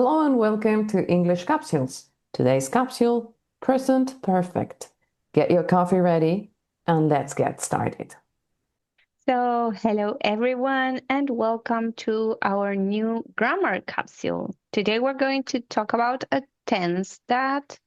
Hello and welcome to English Capsules. Today's capsule, present perfect. Get your coffee ready and let's get started. So, hello everyone, and welcome to our new grammar capsule. Today we're going to talk about a tense that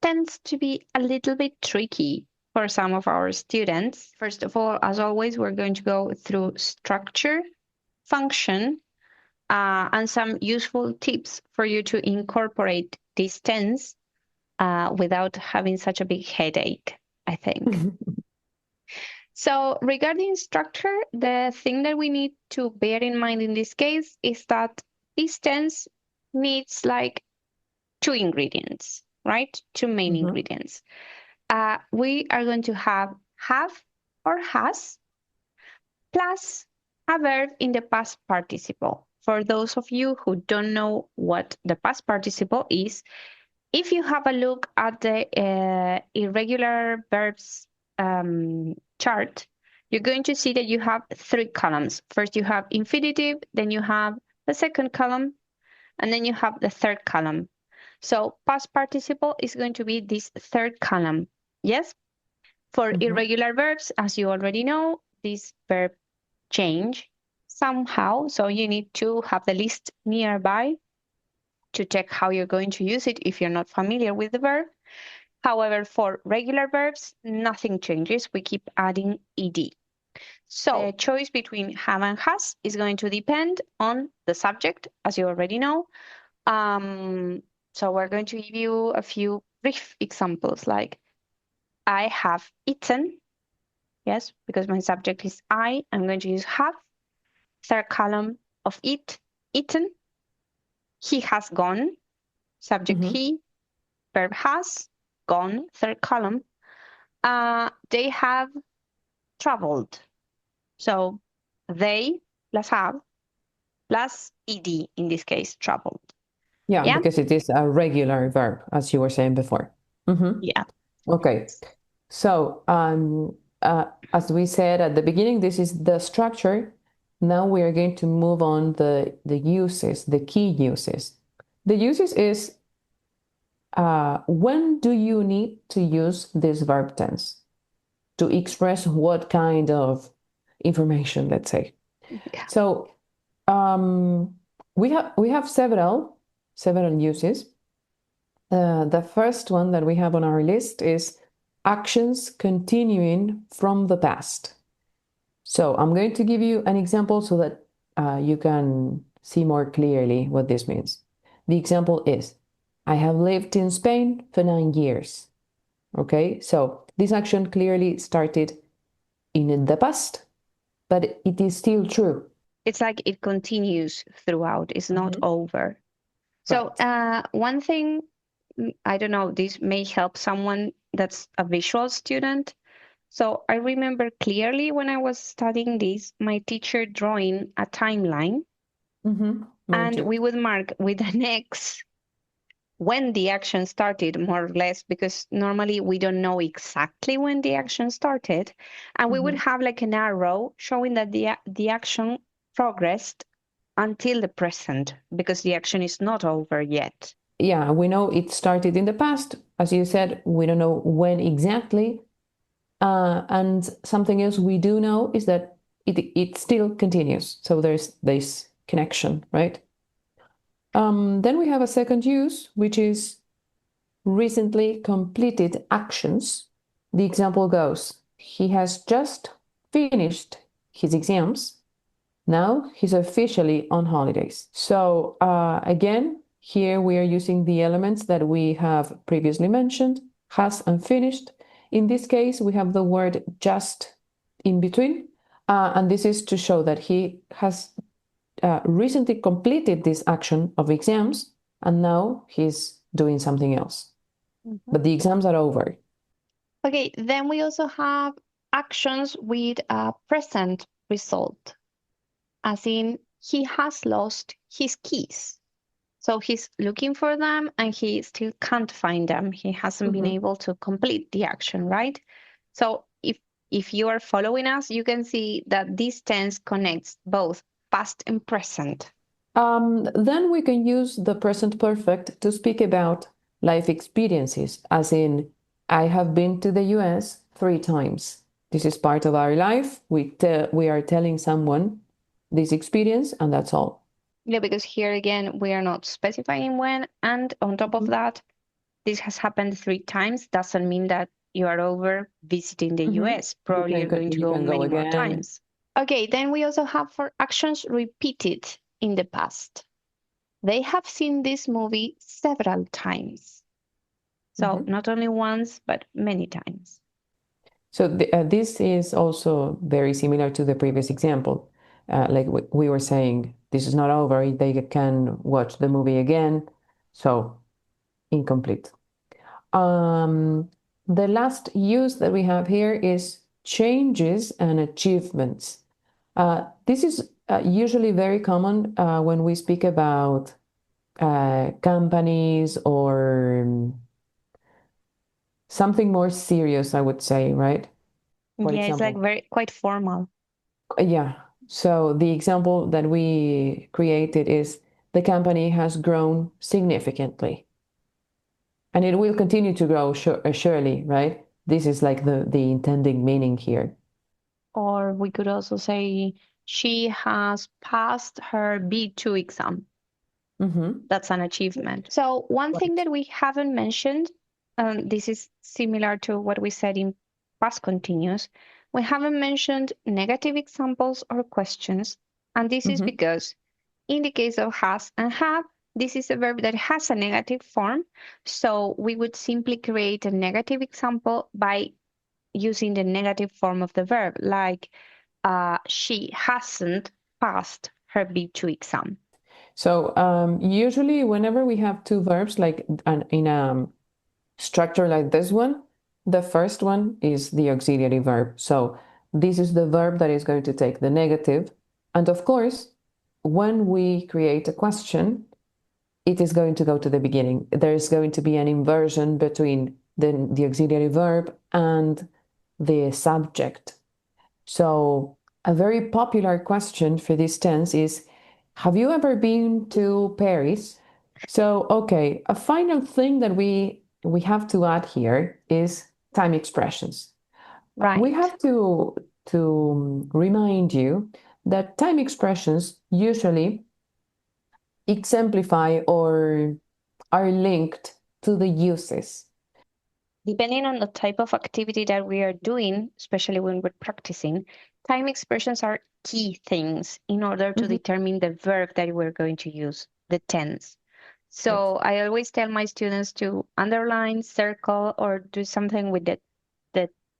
tends to be a little bit tricky for some of our students. First of all, as always, we're going to go through structure, function, and some useful tips for you to incorporate this tense without having such a big headache, I think. So regarding structure, the thing that we need to bear in mind in this case is that this tense needs like two ingredients, right? Two main ingredients. We are going to have or has plus a verb in the past participle. For those of you who don't know what the past participle is, if you have a look at the irregular verbs chart, you're going to see that you have three columns. First, you have infinitive, then you have the second column, and then you have the third column. So past participle is going to be this third column. Yes? For irregular verbs, as you already know, this verb change somehow. So you need to have the list nearby to check how you're going to use it if you're not familiar with the verb. However, for regular verbs, nothing changes. We keep adding ed. So the choice between have and has is going to depend on the subject, as you already know. So we're going to give you a few brief examples, like I have eaten. Yes, because my subject is I'm going to use have. Third column of eaten. He has gone. Subject he. Verb has. Gone. Third column. They have traveled. So they plus have plus ed in this case, traveled. Yeah, because it is a regular verb, as you were saying before. Yeah. Okay. So, as we said at the beginning, this is the structure. Now we are going to move on the uses, the key uses. The uses is when do you need to use this verb tense to express what kind of information, let's say. Yeah. So we have several uses. The first one that we have on our list is actions continuing from the past. So I'm going to give you an example so that you can see more clearly what this means. The example is, I have lived in Spain for 9 years. Okay, so this action clearly started in the past, but it is still true. It's like it continues throughout. It's not over. So one thing, I don't know, this may help someone that's a visual student. So I remember clearly when I was studying this, my teacher drawing a timeline, and we would mark with an X when the action started, more or less, because normally we don't know exactly when the action started. And we would have like an arrow showing that the action progressed until the present, because the action is not over yet. Yeah, we know it started in the past. As you said, we don't know when exactly. And something else we do know is that it still continues. So there's this connection, right? Then we have a second use, which is recently completed actions. The example goes, he has just finished his exams. Now he's officially on holidays. So again, here we are using the elements that we have previously mentioned, has and finished. In this case, we have the word just in between. And this is to show that he has recently completed this action of exams, and now he's doing something else. But the exams are over. Okay, then we also have actions with a present result, as in he has lost his keys. So he's looking for them and he still can't find them. He hasn't been able to complete the action, right? So if you are following us, you can see that this tense connects both past and present. Then we can use the present perfect to speak about life experiences, as in, I have been to the US 3 times. This is part of our life. We are telling someone this experience, and that's all. Yeah, because here again, we are not specifying when. And on top of Mhm. that, this has happened 3 times. Doesn't mean that you are over visiting the Mhm. US. Probably you're going to You go can go many more again. times. Okay, then we also have for actions repeated in the past. They have seen this movie several times. So Mhm. not only once, but many times. So this is also very similar to the previous example. Like we were saying, this is not over. They can watch the movie again. So incomplete. Um, the last use that we have here is changes and achievements. This is usually very common when we speak about companies or something more serious, I would say, right? For Yeah, it's like example, very quite formal. yeah. So the example that we created is the company has grown significantly and it will continue to grow surely, right? This is like the intended meaning here. Or we could also say she has passed her B2 exam. Mm-hmm. That's an achievement. So one thing Right. that we haven't mentioned, this is similar to what we said in past continuous, we haven't mentioned negative examples or questions. And this is Mm-hmm. because in the case of has and have, this is a verb that has a negative form. So we would simply create a negative example by using the negative form of the verb, like she hasn't passed her B2 exam. So usually, whenever we have two verbs, like in a structure like this one, the first one is the auxiliary verb. So this is the verb that is going to take the negative. And of course, when we create a question, it is going to go to the beginning. There is going to be an inversion between the auxiliary verb and the subject. So, a very popular question for this tense is, have you ever been to Paris? So, okay, a final thing that we have to add here is time expressions. We Right. have to remind you that time expressions usually exemplify or are linked to the uses. Depending on the type of activity that we are doing, especially when we're practicing, time expressions are key things in order to Mhm. determine the verb that we're going to use, the tense. Right. So I always tell my students to underline, circle, or do something with the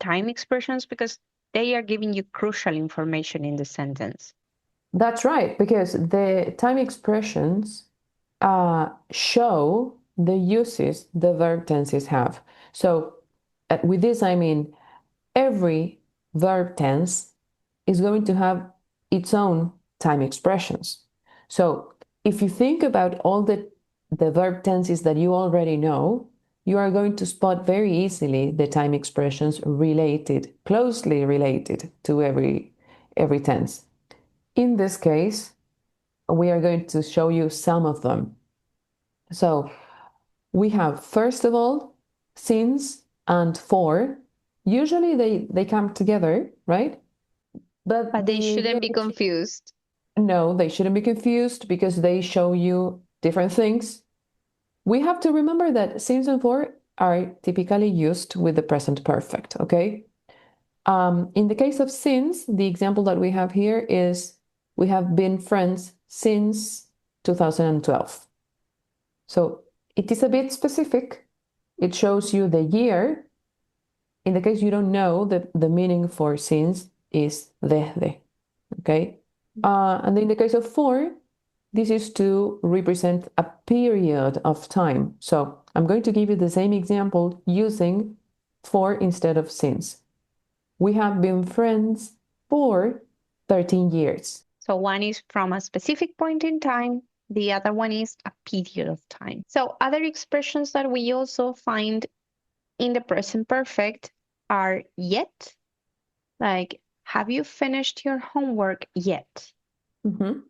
time expressions because they are giving you crucial information in the sentence. That's right, because the time expressions show the uses the verb tenses have. So, with this, I mean every verb tense is going to have its own time expressions. So, if you think about all the verb tenses that you already know, you are going to spot very easily the time expressions related, closely related to every tense. In this case, we are going to show you some of them. So we have, first of all, since and for. Usually they come together, right? But But they the shouldn't idea be is, confused. no, they shouldn't be confused because they show you different things. We have to remember that since and for are typically used with the present perfect, okay? In the case of since, the example that we have here is we have been friends since 2012. So it is a bit specific. It shows you the year. In the case you don't know, the meaning for since is desde. Okay? And in the case of for, this is to represent a period of time. So I'm going to give you the same example using for instead of since. We have been friends for 13 years. So one is from a specific point in time, the other one is a period of time. So other expressions that we also find in the present perfect are yet, like have you finished your homework yet? Mhm.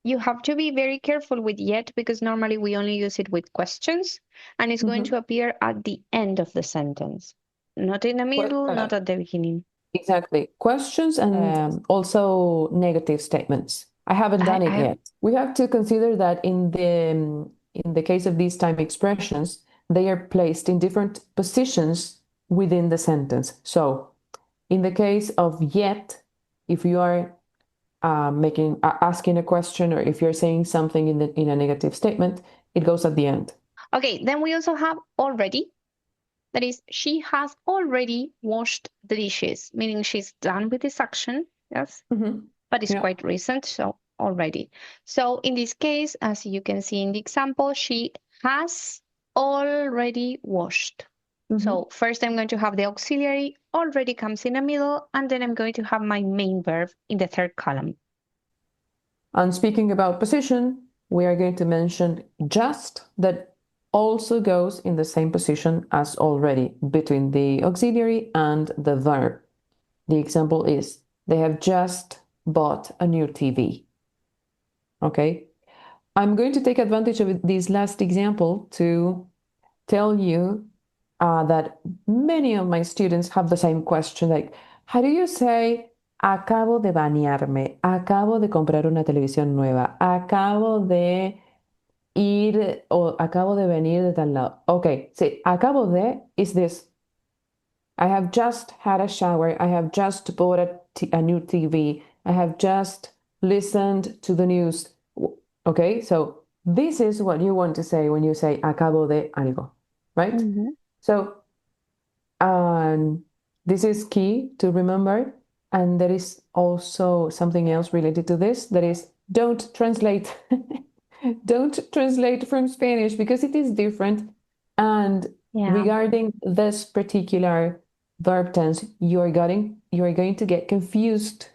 You have to be very careful with yet because normally we only use it with questions and it's going Mhm. to appear at the end of the sentence, not in the middle, not at the beginning. Exactly. Questions and also negative statements. I haven't done it I yet. We have to consider that in the case of these time expressions, they are placed in different positions within the sentence. So, in the case of yet, if you are asking a question or if you're saying something in a negative statement, it goes at the end. Okay, then we also have already. That is, she has already washed the dishes, meaning she's done with this action. Yes, Mhm. but it's Yeah. quite recent, so already. So in this case, as you can see in the example, she has already washed. Mhm. So first I'm going to have the auxiliary, already comes in the middle, and then I'm going to have my main verb in the third column. And speaking about position, we are going to mention just that also goes in the same position as already between the auxiliary and the verb. The example is they have just bought a new TV. Okay. I'm going to take advantage of this last example to tell you that many of my students have the same question like, how do you say, acabo de bañarme, acabo de comprar una televisión nueva, acabo de ir o acabo de venir de tal lado? Okay, see, acabo de is this. I have just had a shower. I have just bought a new TV. I have just listened to the news. Okay, so this is what you want to say when you say acabo de algo, right? Mhm. So this is key to remember. And there is also something else related to this. That is, don't translate. Don't translate from Spanish because it is different. And Yeah. regarding this particular verb tense, you are going to get confused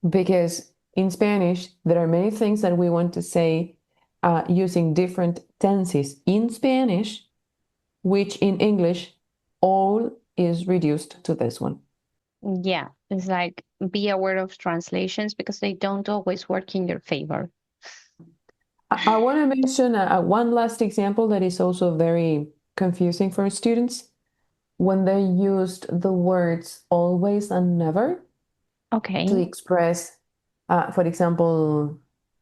because in Spanish there are many things that we want to say using different tenses in Spanish, which in English all is reduced to this one. Yeah, it's like be aware of translations because they don't always work in your favor. I want to mention one last example that is also very confusing for students when they used the words always and never to Okay. express, for example,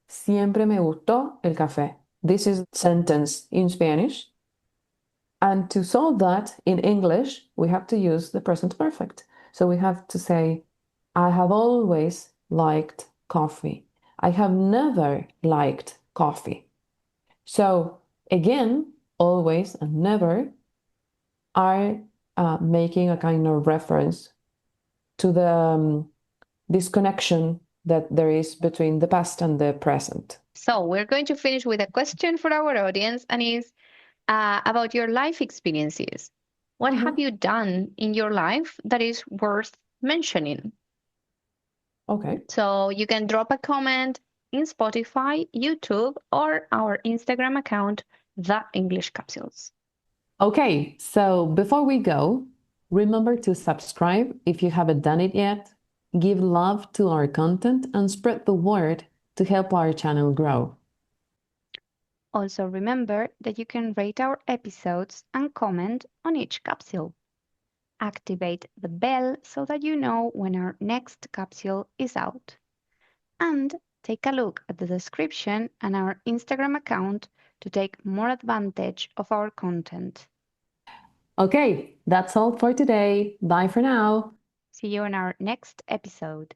siempre me gustó el café. This is a sentence in Spanish. And to solve that in English, we have to use the present perfect. So we have to say, I have always liked coffee. I have never liked coffee. So again, always and never are making a kind of reference to the disconnection that there is between the past and the present. So we're going to finish with a question for our audience, and is about your life experiences. What have Mhm. you done in your life that is worth mentioning? Okay. So you can drop a comment in Spotify, YouTube, or our Instagram account, The English Capsules. Okay, so before we go, remember to subscribe if you haven't done it yet, give love to our content, and spread the word to help our channel grow. Also, remember that you can rate our episodes and comment on each capsule. Activate the bell so that you know when our next capsule is out. And take a look at the description and our Instagram account to take more advantage of our content. Okay, that's all for today. Bye for now. See you in our next episode.